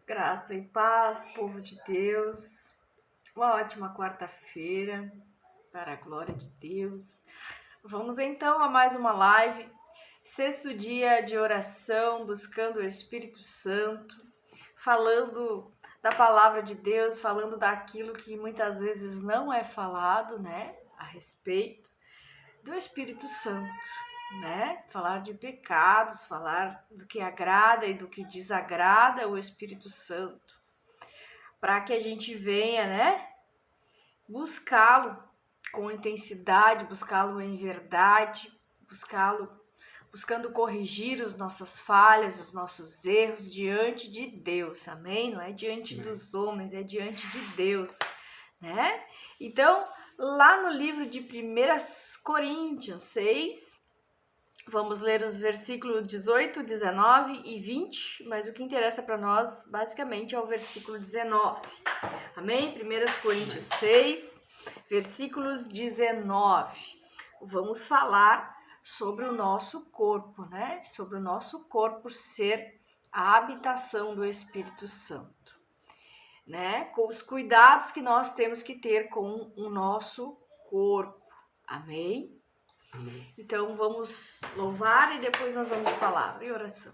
Graça e paz, povo de Deus. Uma ótima quarta-feira, para a glória de Deus. Vamos então a mais uma live. Sexto dia de oração, buscando o Espírito Santo, falando da palavra de Deus, falando daquilo que muitas vezes não é falado, né? A respeito do Espírito Santo, né? Falar de pecados, falar do que agrada e do que desagrada o Espírito Santo, para que a gente venha, né? Buscá-lo com intensidade, buscá-lo em verdade, buscando corrigir as nossas falhas, os nossos erros diante de Deus, amém? Não é diante dos homens, é diante de Deus, né? Então, lá no livro de 1 Coríntios 6, vamos ler os versículos 18, 19 e 20, mas o que interessa para nós, basicamente, é o versículo 19, amém? 1 Coríntios 6, versículos 19. Vamos falar sobre o nosso corpo, né? Sobre o nosso corpo ser a habitação do Espírito Santo, né? Com os cuidados que nós temos que ter com o nosso corpo, amém? Então vamos louvar e depois nós vamos de palavra e oração.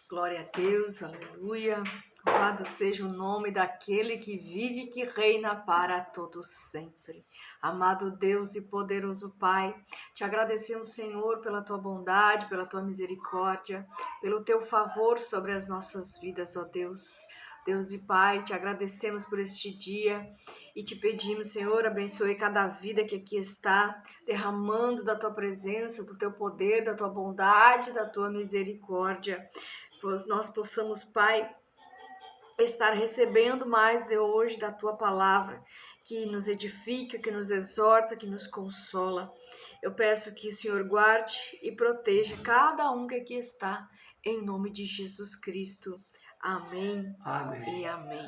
Glória a Deus, aleluia. Louvado seja o nome daquele que vive e que reina para todos sempre. Amado Deus e poderoso Pai, te agradecemos, Senhor, pela tua bondade, pela tua misericórdia, pelo teu favor sobre as nossas vidas, ó Deus. Deus e Pai, te agradecemos por este dia e te pedimos, Senhor, abençoe cada vida que aqui está, derramando da tua presença, do teu poder, da tua bondade, da tua misericórdia. Nós possamos, Pai, estar recebendo mais de hoje da tua palavra, que nos edifica, que nos exorta, que nos consola. Eu peço que o Senhor guarde e proteja cada um que aqui está, em nome de Jesus Cristo. Amém, amém. E amém.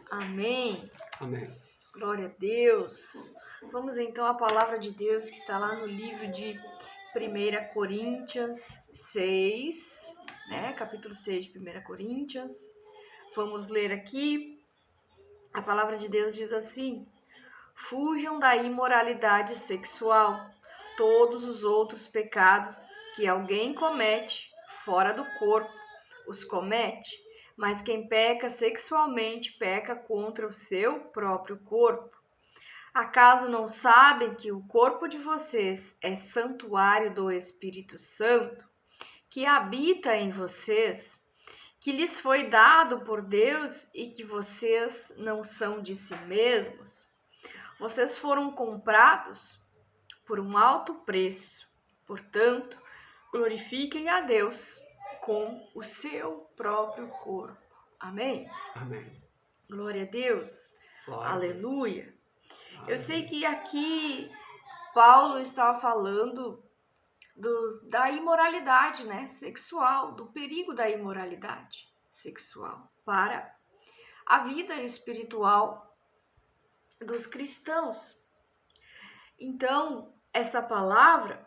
Amém. Amém. Glória a Deus. Vamos então à palavra de Deus que está lá no livro de 1 Coríntios 6, né? Capítulo 6 de 1 Coríntios. Vamos ler aqui. A palavra de Deus diz assim: fujam da imoralidade sexual. Todos os outros pecados que alguém comete fora do corpo os comete, mas quem peca sexualmente peca contra o seu próprio corpo. Acaso não sabem que o corpo de vocês é santuário do Espírito Santo, que habita em vocês, que lhes foi dado por Deus e que vocês não são de si mesmos? Vocês foram comprados por um alto preço. Portanto, glorifiquem a Deus com o seu próprio corpo. Amém? Amém. Glória a Deus. Glória a Aleluia. Deus. Eu sei que aqui Paulo estava falando da imoralidade, né, sexual, do perigo da imoralidade sexual para a vida espiritual dos cristãos. Então, essa palavra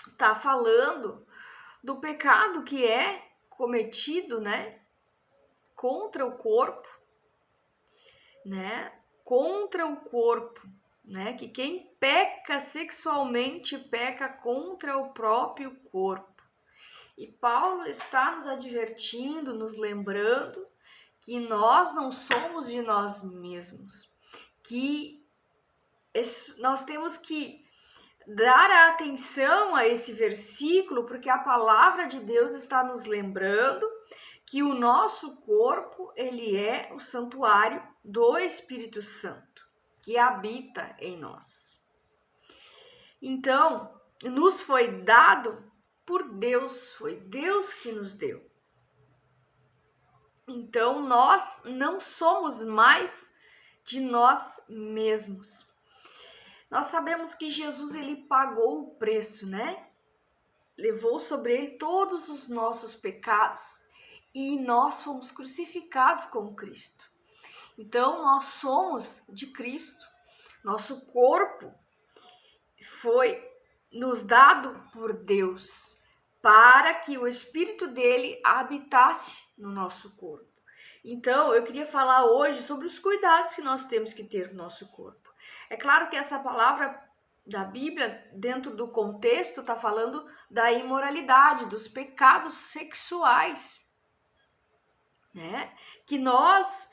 está falando do pecado que é cometido, né, contra o corpo, né, contra o corpo, né, que quem peca sexualmente peca contra o próprio corpo. E Paulo está nos advertindo, nos lembrando que nós não somos de nós mesmos, que nós temos que dar atenção a esse versículo, porque a palavra de Deus está nos lembrando que o nosso corpo, ele é o santuário do Espírito Santo, que habita em nós. Então, nos foi dado por Deus, foi Deus que nos deu. Então, nós não somos mais de nós mesmos. Nós sabemos que Jesus, ele pagou o preço, né? Levou sobre ele todos os nossos pecados e nós fomos crucificados com Cristo. Então, nós somos de Cristo. Nosso corpo foi nos dado por Deus para que o Espírito dele habitasse no nosso corpo. Então, eu queria falar hoje sobre os cuidados que nós temos que ter no nosso corpo. É claro que essa palavra da Bíblia, dentro do contexto, está falando da imoralidade, dos pecados sexuais, né? Que nós,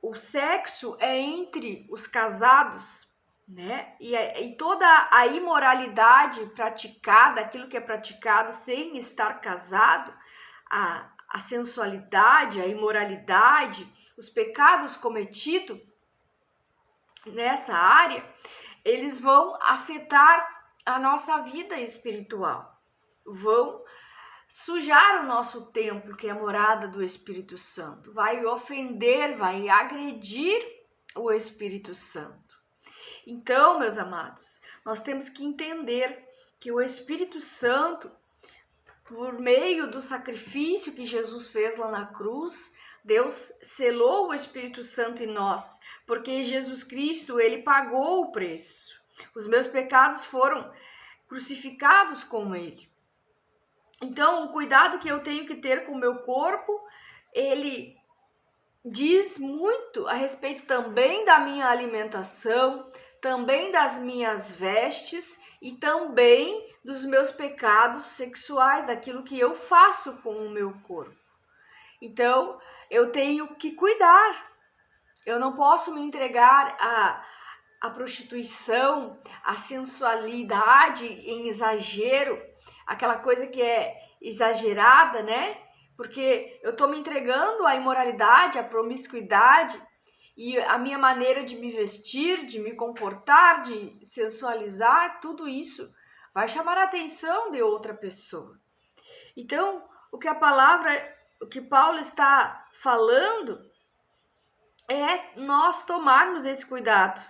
o sexo é entre os casados, né? E toda a imoralidade praticada, aquilo que é praticado sem estar casado, a sensualidade, a imoralidade, os pecados cometidos nessa área, eles vão afetar a nossa vida espiritual, vão sujar o nosso templo, que é a morada do Espírito Santo, vai ofender, vai agredir o Espírito Santo. Então, meus amados, nós temos que entender que o Espírito Santo, por meio do sacrifício que Jesus fez lá na cruz, Deus selou o Espírito Santo em nós, porque Jesus Cristo, ele pagou o preço. Os meus pecados foram crucificados com ele. Então, o cuidado que eu tenho que ter com o meu corpo, ele diz muito a respeito também da minha alimentação, também das minhas vestes e também dos meus pecados sexuais, daquilo que eu faço com o meu corpo. Então, eu tenho que cuidar. Eu não posso me entregar à prostituição, à sensualidade em exagero, aquela coisa que é exagerada, né? Porque eu estou me entregando à imoralidade, à promiscuidade, e a minha maneira de me vestir, de me comportar, de sensualizar, tudo isso vai chamar a atenção de outra pessoa. Então, o que Paulo está falando é nós tomarmos esse cuidado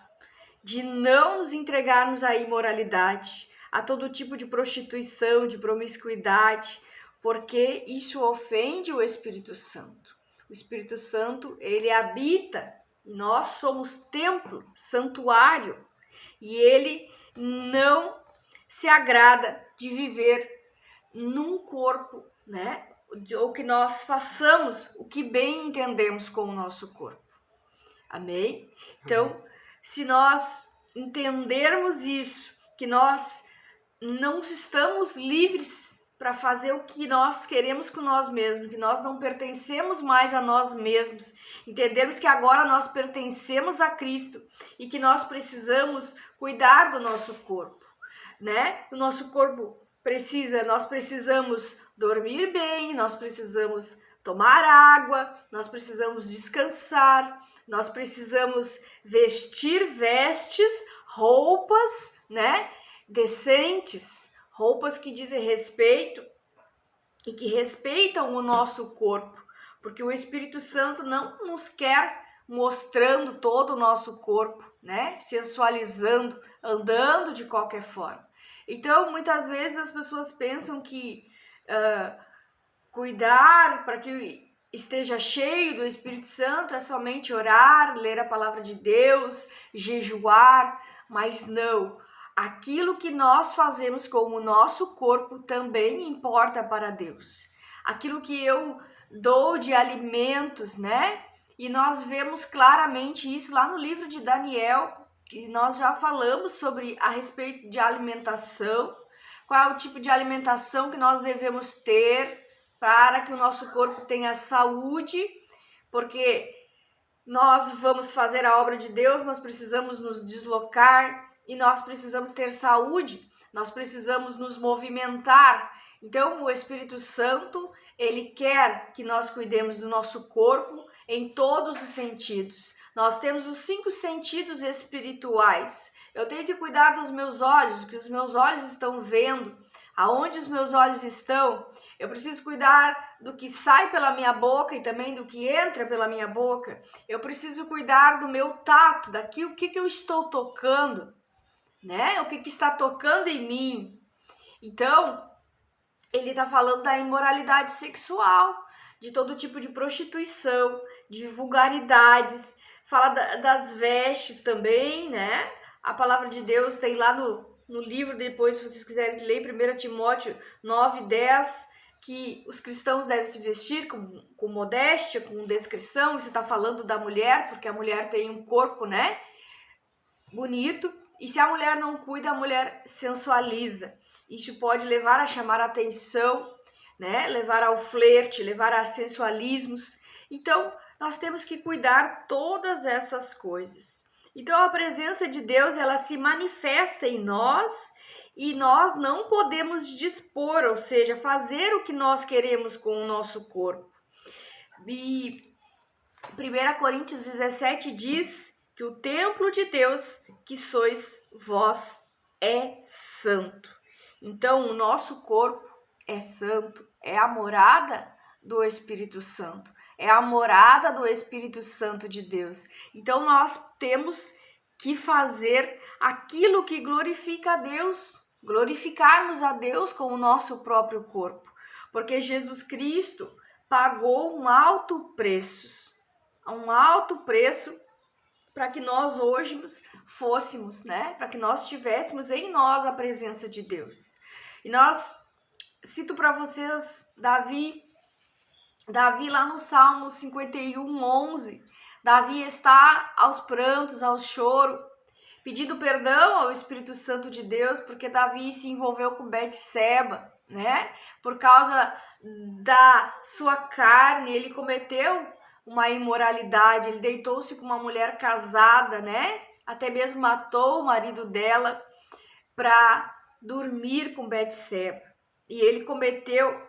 de não nos entregarmos à imoralidade, a todo tipo de prostituição, de promiscuidade, porque isso ofende o Espírito Santo. O Espírito Santo, ele habita, nós somos templo, santuário, e ele não se agrada de viver num corpo, né? Ou que nós façamos o que bem entendemos com o nosso corpo. Amém? Então, se nós entendermos isso, que nós não estamos livres para fazer o que nós queremos com nós mesmos, que nós não pertencemos mais a nós mesmos, entendemos que agora nós pertencemos a Cristo e que nós precisamos cuidar do nosso corpo, né? O nosso corpo nós precisamos dormir bem, nós precisamos tomar água, nós precisamos descansar, nós precisamos vestir vestes, roupas, né? Decentes, roupas que dizem respeito e que respeitam o nosso corpo, porque o Espírito Santo não nos quer mostrando todo o nosso corpo, né? Sensualizando, andando de qualquer forma. Então, muitas vezes as pessoas pensam que cuidar para que esteja cheio do Espírito Santo é somente orar, ler a palavra de Deus, jejuar, mas não. Aquilo que nós fazemos com o nosso corpo também importa para Deus. Aquilo que eu dou de alimentos, né? E nós vemos claramente isso lá no livro de Daniel, que nós já falamos sobre a respeito de alimentação, qual é o tipo de alimentação que nós devemos ter para que o nosso corpo tenha saúde, porque nós vamos fazer a obra de Deus, nós precisamos nos deslocar e nós precisamos ter saúde, nós precisamos nos movimentar. Então, o Espírito Santo, ele quer que nós cuidemos do nosso corpo em todos os sentidos. Nós temos os 5 sentidos espirituais. Eu tenho que cuidar dos meus olhos, o que os meus olhos estão vendo, aonde os meus olhos estão. Eu preciso cuidar do que sai pela minha boca e também do que entra pela minha boca. Eu preciso cuidar do meu tato, o que eu estou tocando, né? O que está tocando em mim. Então, ele está falando da imoralidade sexual, de todo tipo de prostituição, de vulgaridades, fala das vestes também, né? A palavra de Deus tem lá no livro, depois, se vocês quiserem ler, 1 Timóteo 9:10, que os cristãos devem se vestir com modéstia, com descrição. Isso está falando da mulher, porque a mulher tem um corpo, né? Bonito. E se a mulher não cuida, a mulher sensualiza. Isso pode levar a chamar a atenção, né? Levar ao flerte, levar a sensualismos. Então, nós temos que cuidar todas essas coisas. Então, a presença de Deus, ela se manifesta em nós e nós não podemos dispor, ou seja, fazer o que nós queremos com o nosso corpo. E 1 Coríntios 17 diz que o templo de Deus, que sois vós, é santo. Então, o nosso corpo é santo, é a morada do Espírito Santo, é a morada do Espírito Santo de Deus. Então, nós temos que fazer aquilo que glorifica a Deus, glorificarmos a Deus com o nosso próprio corpo, porque Jesus Cristo pagou um alto preço para que nós hoje fôssemos, né? Para que nós tivéssemos em nós a presença de Deus. E cito para vocês Davi lá no Salmo 51:11, Davi está aos prantos, ao choro, pedindo perdão ao Espírito Santo de Deus, porque Davi se envolveu com Betseba, né? Por causa da sua carne, ele cometeu uma imoralidade, ele deitou-se com uma mulher casada, né? Até mesmo matou o marido dela para dormir com Betseba. E ele cometeu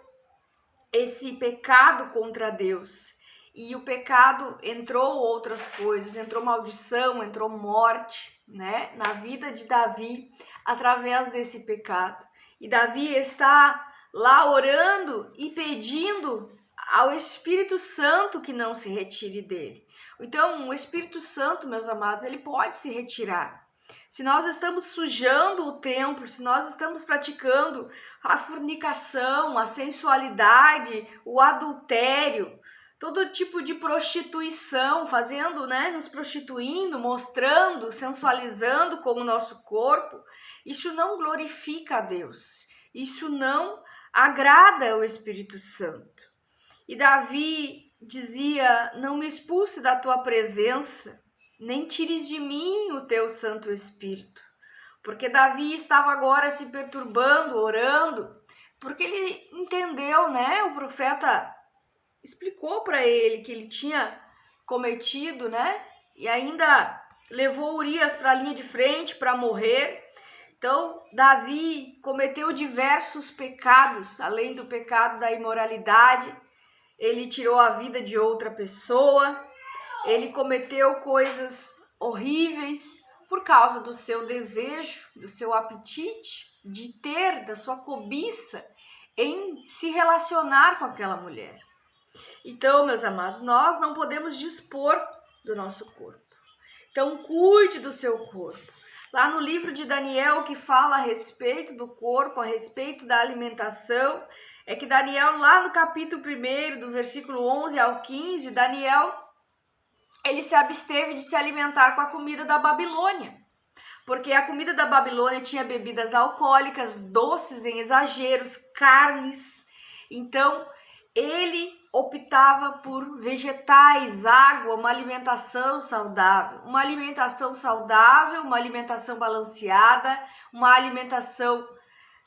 esse pecado contra Deus. E o pecado entrou outras coisas, entrou maldição, entrou morte, né? Na vida de Davi, através desse pecado. E Davi está lá orando e pedindo ao Espírito Santo que não se retire dele. Então, o Espírito Santo, meus amados, ele pode se retirar. Se nós estamos sujando o templo, se nós estamos praticando a fornicação, a sensualidade, o adultério, todo tipo de prostituição, fazendo, né, nos prostituindo, mostrando, sensualizando com o nosso corpo, isso não glorifica a Deus, isso não agrada o Espírito Santo. E Davi dizia: não me expulse da tua presença, nem tires de mim o teu Santo Espírito. Porque Davi estava agora se perturbando, orando, porque ele entendeu, né? O profeta explicou para ele que ele tinha cometido, né? E ainda levou Urias para a linha de frente para morrer. Então, Davi cometeu diversos pecados, além do pecado da imoralidade. Ele tirou a vida de outra pessoa, ele cometeu coisas horríveis por causa do seu desejo, do seu apetite, de ter, da sua cobiça em se relacionar com aquela mulher. Então, meus amados, nós não podemos dispor do nosso corpo. Então, cuide do seu corpo. Lá no livro de Daniel, que fala a respeito do corpo, a respeito da alimentação, é que Daniel, lá no capítulo 1, do versículo 11 ao 15, Daniel, ele se absteve de se alimentar com a comida da Babilônia, porque a comida da Babilônia tinha bebidas alcoólicas, doces em exageros, carnes. Então, ele optava por vegetais, água, uma alimentação saudável, uma alimentação balanceada, uma alimentação,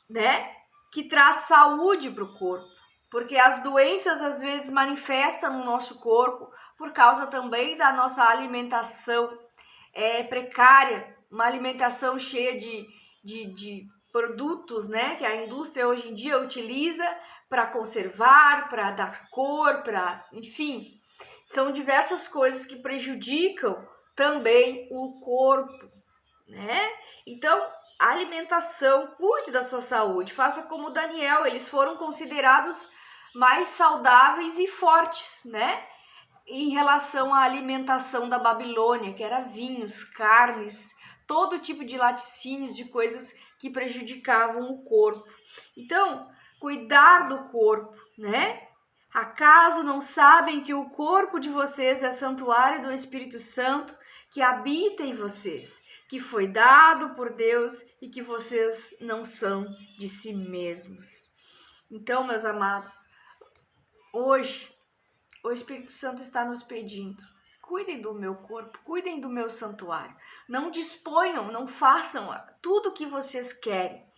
né, que traz saúde para o corpo, porque as doenças às vezes manifestam no nosso corpo por causa também da nossa alimentação precária, uma alimentação cheia de produtos, né, que a indústria hoje em dia utiliza para conservar, para dar cor, enfim, são diversas coisas que prejudicam também o corpo, né? Então, a alimentação, cuide da sua saúde, faça como Daniel, eles foram considerados mais saudáveis e fortes, né? Em relação à alimentação da Babilônia, que era vinhos, carnes, todo tipo de laticínios, de coisas que prejudicavam o corpo. Então, cuidar do corpo, né? Acaso não sabem que o corpo de vocês é santuário do Espírito Santo que habita em vocês, que foi dado por Deus e que vocês não são de si mesmos? Então, meus amados, hoje o Espírito Santo está nos pedindo: cuidem do meu corpo, cuidem do meu santuário. Não disponham, não façam tudo o que vocês querem.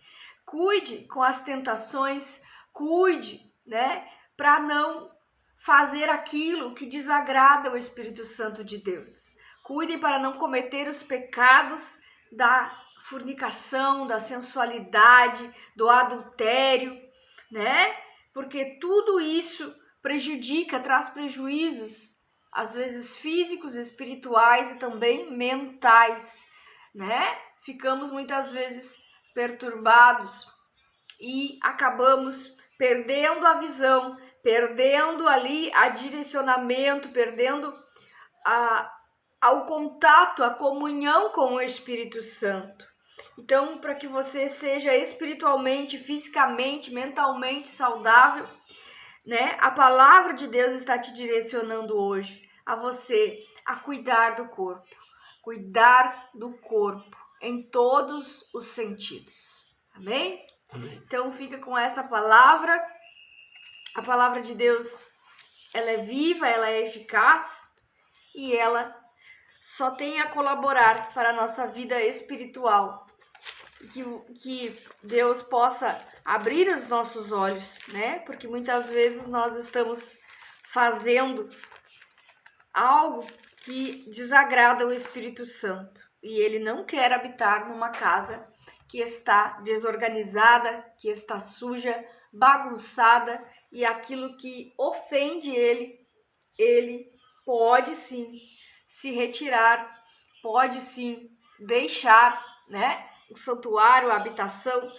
Cuide com as tentações, cuide, né, para não fazer aquilo que desagrada o Espírito Santo de Deus. Cuidem para não cometer os pecados da fornicação, da sensualidade, do adultério, né? Porque tudo isso prejudica, traz prejuízos, às vezes físicos, espirituais e também mentais, né? Ficamos muitas vezes perturbados e acabamos perdendo a visão, perdendo ali a direcionamento, perdendo ao contato, a comunhão com o Espírito Santo. Então, para que você seja espiritualmente, fisicamente, mentalmente saudável, né? A palavra de Deus está te direcionando hoje a você a cuidar do corpo em todos os sentidos. Amém? Amém. Então fica com essa palavra. A palavra de Deus, ela é viva, ela é eficaz e ela só tem a colaborar para a nossa vida espiritual. Que Deus possa abrir os nossos olhos, né? Porque muitas vezes nós estamos fazendo algo que desagrada o Espírito Santo e ele não quer habitar numa casa que está desorganizada, que está suja, bagunçada, e aquilo que ofende ele pode sim se retirar, pode sim deixar, né, o santuário, a habitação,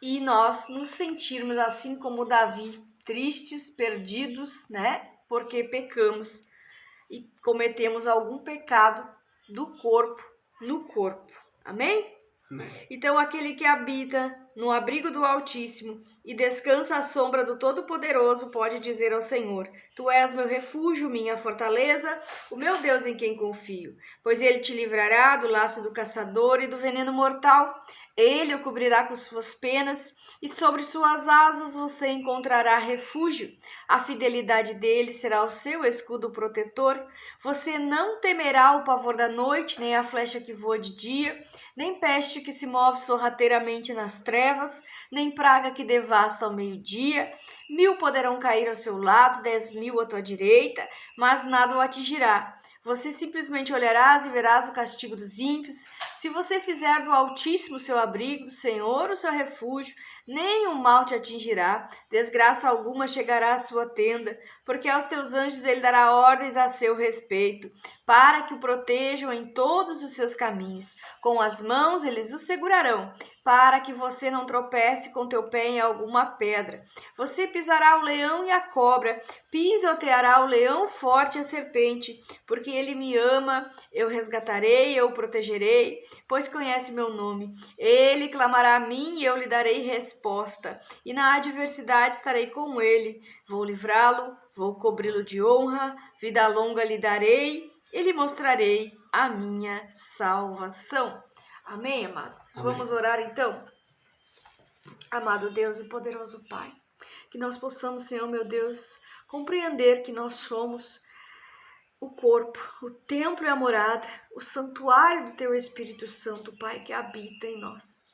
e nós nos sentirmos assim como Davi, tristes, perdidos, né, porque pecamos e cometemos algum pecado do corpo no corpo. Amém? Amém. Então, aquele que habita no abrigo do Altíssimo e descansa à sombra do Todo-Poderoso pode dizer ao Senhor: Tu és meu refúgio, minha fortaleza, o meu Deus em quem confio. Pois ele te livrará do laço do caçador e do veneno mortal. Ele o cobrirá com suas penas e sobre suas asas você encontrará refúgio. A fidelidade dele será o seu escudo protetor. Você não temerá o pavor da noite, nem a flecha que voa de dia, nem peste que se move sorrateiramente nas trevas, nem praga que devasta ao meio-dia. 1000 poderão cair ao seu lado, 10.000 à tua direita, mas nada o atingirá. Você simplesmente olharás e verás o castigo dos ímpios. Se você fizer do Altíssimo seu abrigo, do Senhor o seu refúgio, nenhum mal te atingirá, desgraça alguma chegará à sua tenda, porque aos teus anjos ele dará ordens a seu respeito, para que o protejam em todos os seus caminhos. Com as mãos eles o segurarão, para que você não tropece com teu pé em alguma pedra. Você pisará o leão e a cobra, pisoteará o leão forte e a serpente, porque ele me ama, eu resgatarei, eu o protegerei, pois conhece meu nome. Ele clamará a mim e eu lhe darei resposta, e na adversidade estarei com ele. Vou livrá-lo, vou cobri-lo de honra, vida longa lhe darei, e lhe mostrarei a minha salvação. Amém, amados? Amém. Vamos orar então? Amado Deus e poderoso Pai, que nós possamos, Senhor meu Deus, compreender que nós somos o corpo, o templo e a morada, o santuário do Teu Espírito Santo, Pai, que habita em nós.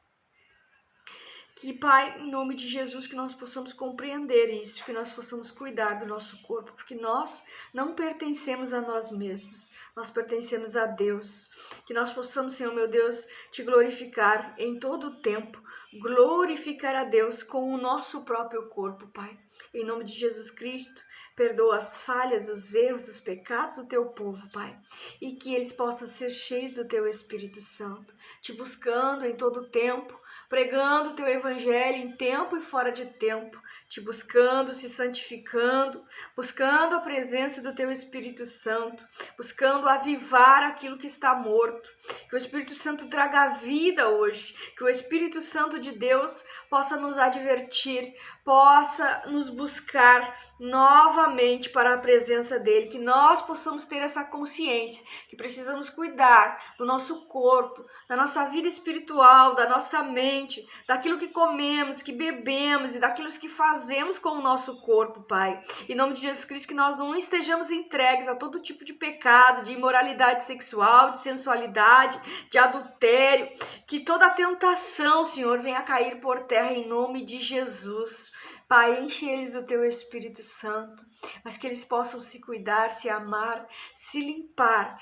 Que, Pai, em nome de Jesus, que nós possamos compreender isso, que nós possamos cuidar do nosso corpo, porque nós não pertencemos a nós mesmos, nós pertencemos a Deus. Que nós possamos, Senhor meu Deus, Te glorificar em todo o tempo, glorificar a Deus com o nosso próprio corpo, Pai. Em nome de Jesus Cristo, perdoa as falhas, os erros, os pecados do Teu povo, Pai, e que eles possam ser cheios do Teu Espírito Santo, Te buscando em todo o tempo, pregando o Teu Evangelho em tempo e fora de tempo, Te buscando, se santificando, buscando a presença do Teu Espírito Santo, buscando avivar aquilo que está morto. Que o Espírito Santo traga vida hoje, que o Espírito Santo de Deus possa nos advertir, possa nos buscar novamente para a presença dele, que nós possamos ter essa consciência, que precisamos cuidar do nosso corpo, da nossa vida espiritual, da nossa mente, daquilo que comemos, que bebemos e daquilo que fazemos com o nosso corpo, Pai. Em nome de Jesus Cristo, que nós não estejamos entregues a todo tipo de pecado, de imoralidade sexual, de sensualidade, de adultério, que toda tentação, Senhor, venha cair por terra em nome de Jesus. Pai, enche eles do Teu Espírito Santo, mas que eles possam se cuidar, se amar, se limpar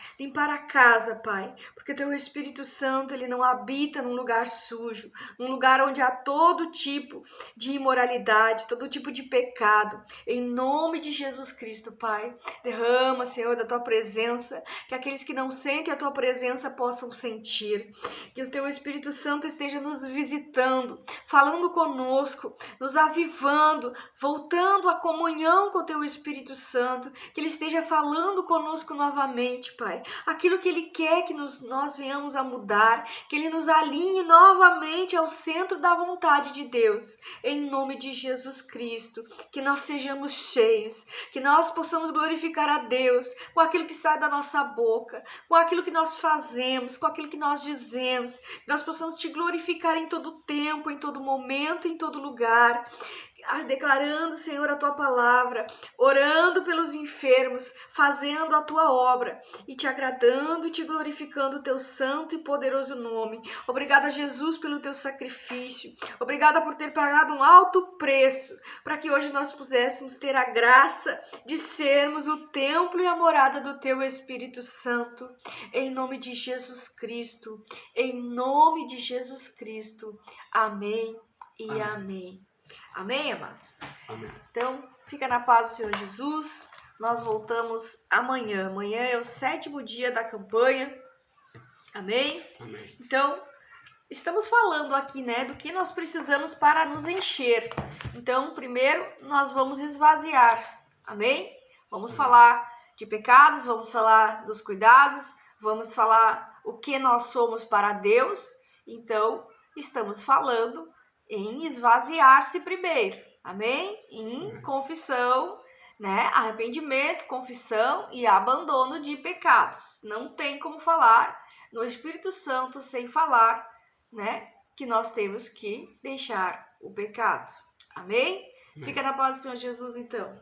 a casa, Pai, porque o Teu Espírito Santo, ele não habita num lugar sujo, num lugar onde há todo tipo de imoralidade, todo tipo de pecado. Em nome de Jesus Cristo, Pai, derrama, Senhor, da Tua presença, que aqueles que não sentem a Tua presença possam sentir, que o Teu Espírito Santo esteja nos visitando, falando conosco, nos avivando, voltando à comunhão com o Teu Espírito Santo, que Ele esteja falando conosco novamente, Pai, aquilo que Ele quer que nós venhamos a mudar, que Ele nos alinhe novamente ao centro da vontade de Deus, em nome de Jesus Cristo, que nós sejamos cheios, que nós possamos glorificar a Deus com aquilo que sai da nossa boca, com aquilo que nós fazemos, com aquilo que nós dizemos, que nós possamos Te glorificar em todo tempo, em todo momento, em todo lugar, declarando, Senhor, a Tua palavra, orando pelos enfermos, fazendo a Tua obra e Te agradando e Te glorificando o Teu santo e poderoso nome. Obrigada, Jesus, pelo Teu sacrifício. Obrigada por ter pagado um alto preço para que hoje nós pudéssemos ter a graça de sermos o templo e a morada do Teu Espírito Santo. Em nome de Jesus Cristo. Em nome de Jesus Cristo. Amém e amém. Amém, amados? Amém. Então, fica na paz do Senhor Jesus. Nós voltamos amanhã. Amanhã é o 7º dia da campanha. Amém? Amém. Então, estamos falando aqui, né, do que nós precisamos para nos encher. Então, primeiro, nós vamos esvaziar. Amém? Vamos falar de pecados, vamos falar dos cuidados, vamos falar o que nós somos para Deus. Então, estamos falando em esvaziar-se primeiro, amém? Em confissão, né? Arrependimento, confissão e abandono de pecados. Não tem como falar no Espírito Santo sem falar, né? Que nós temos que deixar o pecado, amém? Fica na paz do Senhor Jesus, então.